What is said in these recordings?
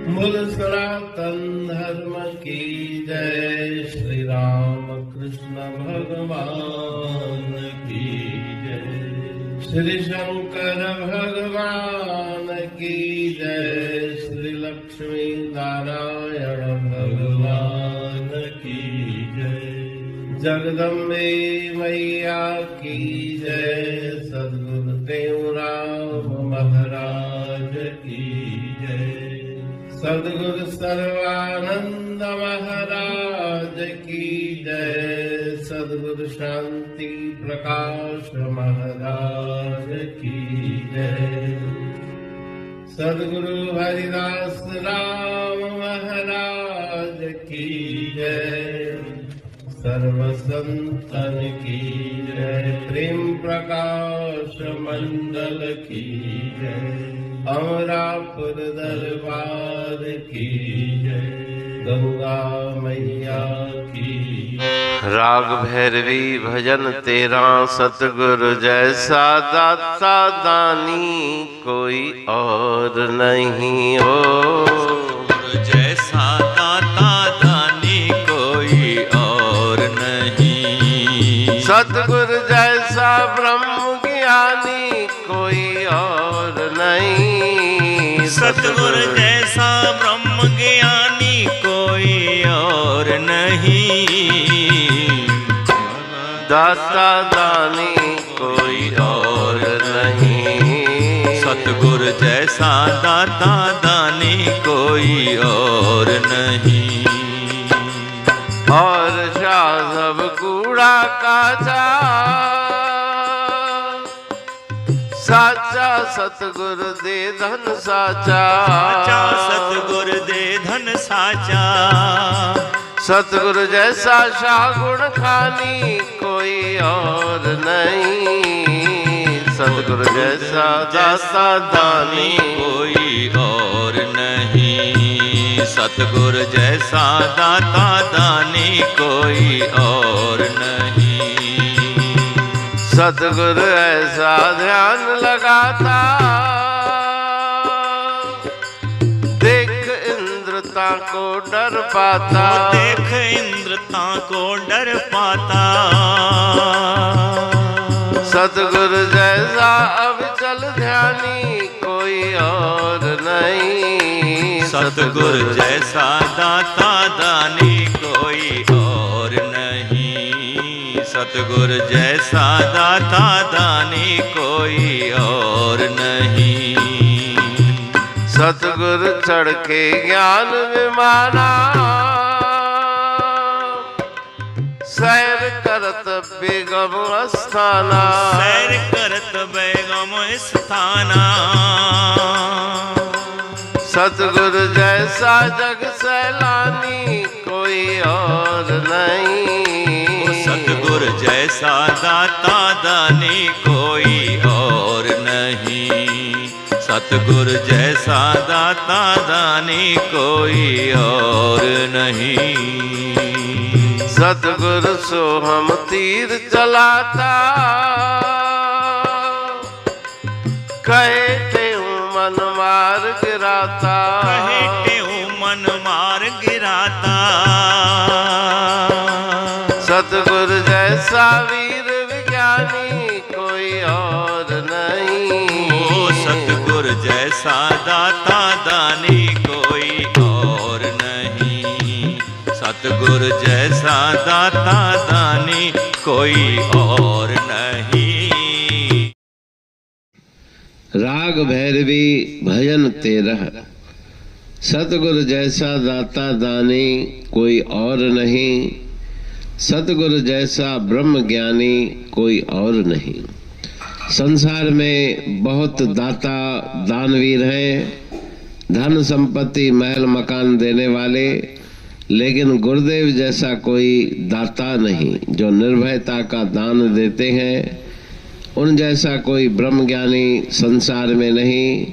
मूल सनातन धर्म की जय। श्री राम कृष्ण भगवान की जय। श्री शंकर भगवान की जय। श्री लक्ष्मी नारायण भगवान की जय। जगदम्बे मैया की जय। सद्गुरुदेव राम महाराज की जय। सद्गुरु सर्वानंद महाराज की जय। सद्गुरु शांति प्रकाश महाराज की जय। सद्गुरु हरिदास राम महाराज की जय। सर्व संतन की जय। प्रेम प्रकाश मंडल की जय। अमरापुर दरबार की जय। गंगा मैया की। राग भैरवी भजन तेरा सतगुरु जैसा दाता दानी कोई और नहीं हो। सतगुरु जैसा दाता दानी कोई और नहीं। सतगुरु जैसा ब्रह्म ज्ञानी कोई और नहीं। सतगुरु जैसा ब्रह्म ज्ञानी कोई और नहीं। दाता दानी कोई और नहीं। सतगुरु जैसा दाता दानी कोई और नहीं। और शाह सब कूड़ा काचा साचा सतगुरु दे धन साचा। साचा सतगुरु दे धन साचा। सतगुरु जैसा शाह गुण खानी कोई और नहीं। सतगुरु जैसा दाता दानी कोई और नहीं। सतगुरु जैसा दाता दानी कोई और नहीं। सतगुरु ऐसा ध्यान लगाता देख इंद्रता को डर पाता। देख इंद्रता को डर पाता। सतगुरु जैसा अविचल ध्यानी कोई और नहीं। सतगुरु जैसा दाता दानी कोई और नहीं। सतगुरु जैसा दाता दानी कोई और नहीं। सतगुरु चढ़ के ज्ञान विमाना सैर करत बेगम स्थाना। सैर करत बेगम स्थाना। सतगुरु जैसा जग सैलानी कोई और नहीं। सतगुरु जैसा दाता दानी कोई और नहीं। सतगुरु जैसा दाता दानी कोई और नहीं। सतगुरु सो हम तीर चलाता कहते हूँ मन मार गिराता। कहते हूँ मन मार गिराता। सतगुरु जैसा वीर विज्ञानी कोई और नहीं। सतगुरु जैसा दाता दानी कोई और नहीं। सतगुरु जैसा दाता दानी कोई और नहीं। राग भैरवी भजन 13। सतगुरु जैसा दाता दानी कोई और नहीं। सतगुरु जैसा ब्रह्म ज्ञानी कोई और नहीं। संसार में बहुत दाता दानवीर हैं, धन संपत्ति महल मकान देने वाले, लेकिन गुरुदेव जैसा कोई दाता नहीं जो निर्भयता का दान देते हैं। उन जैसा कोई ब्रह्मज्ञानी संसार में नहीं।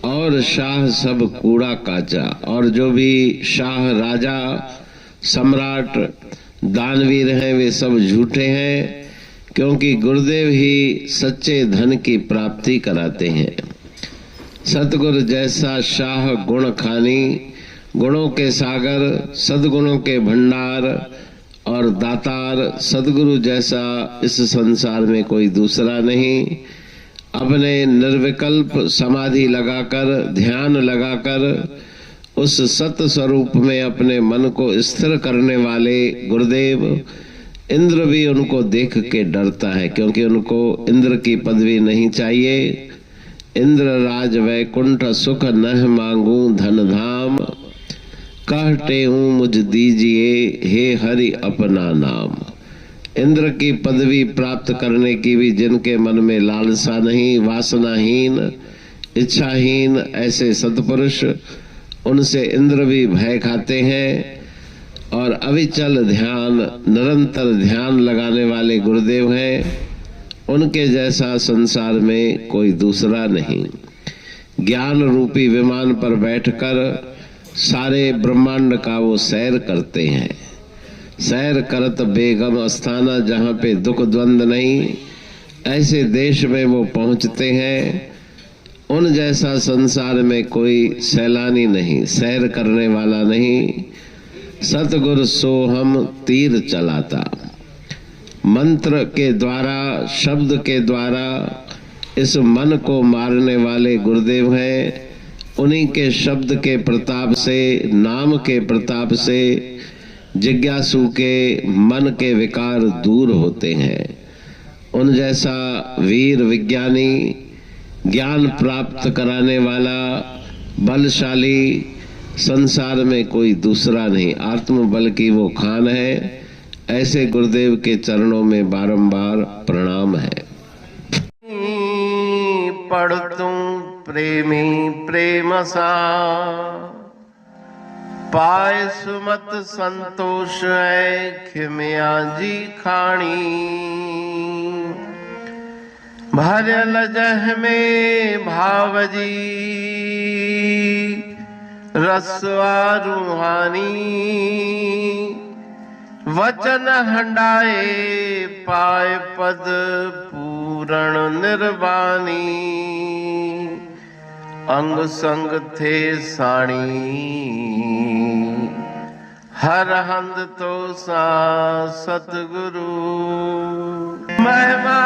और शाह सब कूड़ा काचा। और जो भी शाह राजा सम्राट दानवीर हैं वे सब झूठे हैं, क्योंकि गुरुदेव ही सच्चे धन की प्राप्ति कराते हैं। सतगुरु जैसा शाह गुण खानी, गुणों के सागर सद्गुणों के भंडार और दातार सदगुरु जैसा इस संसार में कोई दूसरा नहीं। अपने निर्विकल्प समाधि लगाकर, ध्यान लगाकर उस सत्य स्वरूप में अपने मन को स्थिर करने वाले गुरुदेव, इंद्र भी उनको देख के डरता है, क्योंकि उनको इंद्र की पदवी नहीं चाहिए। इंद्र राज वैकुंठ सुख नह मांगू धन धाम, कहते हूँ मुझ दीजिए हे हरि अपना नाम। इंद्र की पदवी प्राप्त करने की भी जिनके मन में लालसा नहीं, वासनाहीन, इच्छाहीन, ऐसे सत्पुरुष, उनसे इंद्र भी भय खाते हैं। और अविचल ध्यान, निरंतर ध्यान लगाने वाले गुरुदेव हैं, उनके जैसा संसार में कोई दूसरा नहीं। ज्ञान रूपी विमान पर बैठकर सारे ब्रह्मांड का वो सैर करते हैं। सैर करत बेगम स्थाना, जहाँ पे दुख द्वंद नहीं, ऐसे देश में वो पहुँचते हैं। उन जैसा संसार में कोई सैलानी नहीं, सैर करने वाला नहीं। सतगुरु सोहम तीर चलाता, मंत्र के द्वारा, शब्द के द्वारा इस मन को मारने वाले गुरुदेव हैं। उन्हीं के शब्द के प्रताप से, नाम के प्रताप से जिज्ञासु के मन के विकार दूर होते हैं। उन जैसा वीर विज्ञानी, ज्ञान प्राप्त कराने वाला, बलशाली संसार में कोई दूसरा नहीं। आत्मबल की वो खान है। ऐसे गुरुदेव के चरणों में बारंबार प्रणाम है। पढ़ तू प्रेमी प्रेम सा, पाए सुमत संतोष है खिमिया जी खाणी। भरल जह में भावजी रसवा रूहानी। वचन हंडाए पाए पद पूरण निर्वाणी। अंग संग थे साणी हर हंद तो सा सतगुरु। महिमा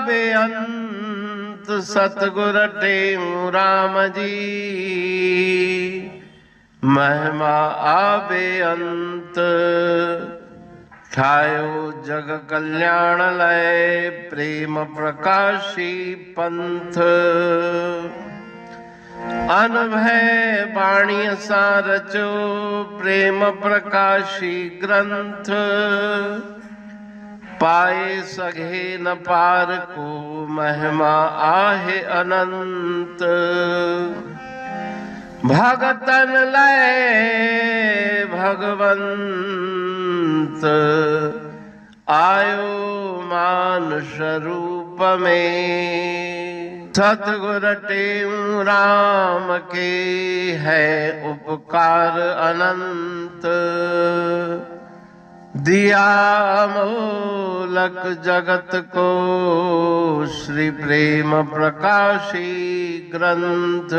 बेअंत सतगुर टेऊ राम जी। महिमा आबे अंत ठायो जग कल्याण लय। प्रेम प्रकाशी पंथ अनभय बाणी सा रचो। प्रेम प्रकाशी ग्रंथ पाए सघे न पार को। महिमा आहे अनंत भगतन लय भगवंत। आयो मानुष रूप में। सतगुर टेऊ राम के है उपकार अनंत। दिया मोलक जगत को श्री प्रेम प्रकाशी ग्रंथ।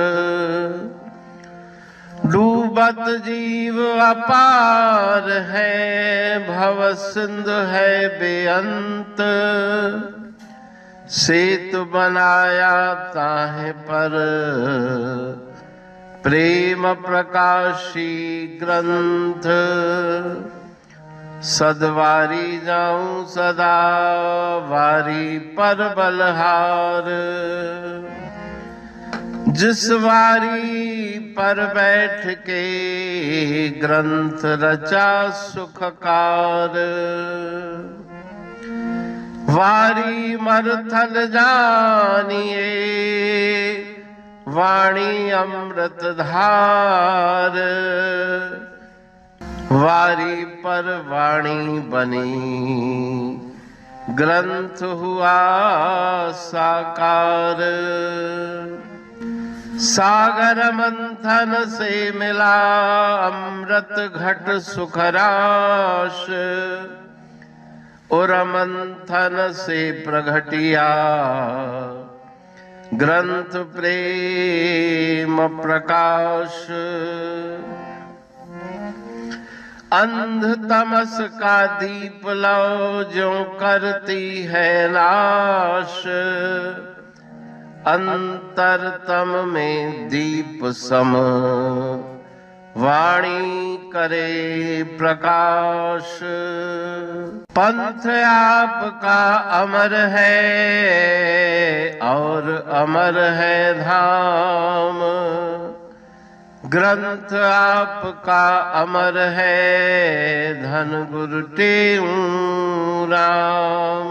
डूबत जीव अपार है भव सिंधु है बेअंत। सेतु बनाया ताहे पर प्रेम प्रकाशी ग्रंथ। सदवारी जाऊं सदा वारी पर बलहार। जिस वारी पर बैठ के ग्रंथ रचा सुखकार। वारी मरथल जानिए वाणी अमृत धार। वारी पर वाणी बनी ग्रंथ हुआ साकार। सागर मंथन से मिला अमृत घट सुखराश। और मंथन से प्रगटिया ग्रंथ प्रेम प्रकाश, अंध तमस का दीप लो जो करती है नाश, अंतरतम में दीप सम वाणी करे प्रकाश। पंथ आपका अमर है और अमर है धाम, ग्रंथ आपका अमर है धन गुरु टेऊ राम।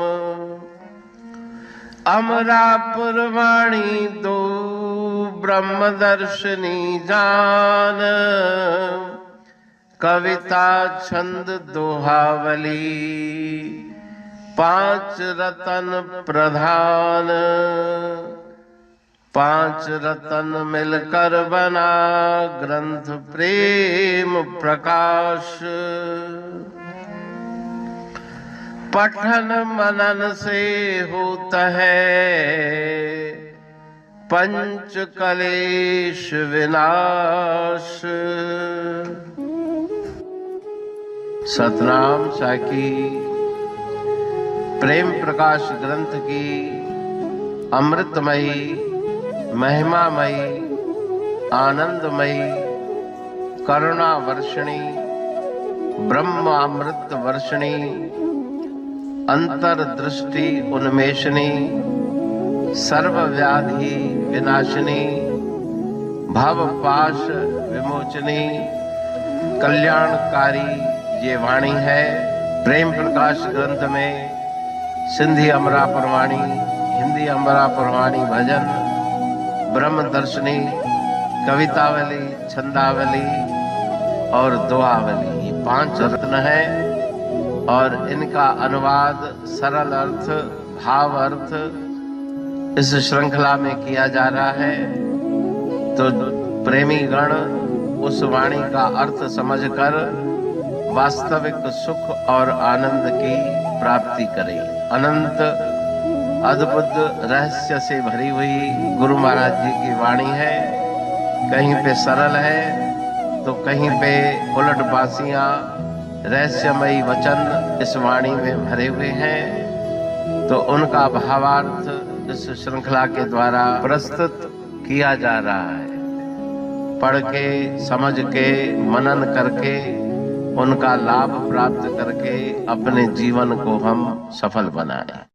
अमरापुर वाणी दो ब्रह्मदर्शनी जान, कविता छंद दोहावली पांच रतन प्रधान। पांच रतन मिलकर बना ग्रंथ प्रेम प्रकाश। पठन मनन से होता है पंच कलेश विनाश। सतनाम साखी प्रेम प्रकाश ग्रंथ की अमृतमयी, महिमामयी, आनंदमयी, करुणा वर्षिणी, ब्रह्म अमृत वर्षिणी, अंतर्दृष्टि उन्मेषणी, सर्वव्याधि विनाशिनी, भवपाश विमोचनी, कल्याणकारी ये वाणी है। प्रेम प्रकाश ग्रंथ में सिंधी अमरापुर वाणी, हिंदी अमरापुर वाणी भजन, ब्रह्म दर्शनी, कवितावली, छंदावली और दुआवली, ये पांच रत्न है और इनका अनुवाद सरल अर्थ, भाव अर्थ इस श्रृंखला में किया जा रहा है। तो प्रेमी गण उस वाणी का अर्थ समझकर वास्तविक सुख और आनंद की प्राप्ति करें। अनंत अद्भुत रहस्य से भरी हुई गुरु महाराज जी की वाणी है। कहीं पे सरल है तो कहीं पे उलट बासियां, रहस्यमयी वचन इस वाणी में भरे हुए हैं। तो उनका भावार्थ इस श्रृंखला के द्वारा प्रस्तुत किया जा रहा है। पढ़ के, समझ के, मनन करके, उनका लाभ प्राप्त करके अपने जीवन को हम सफल बनाएं।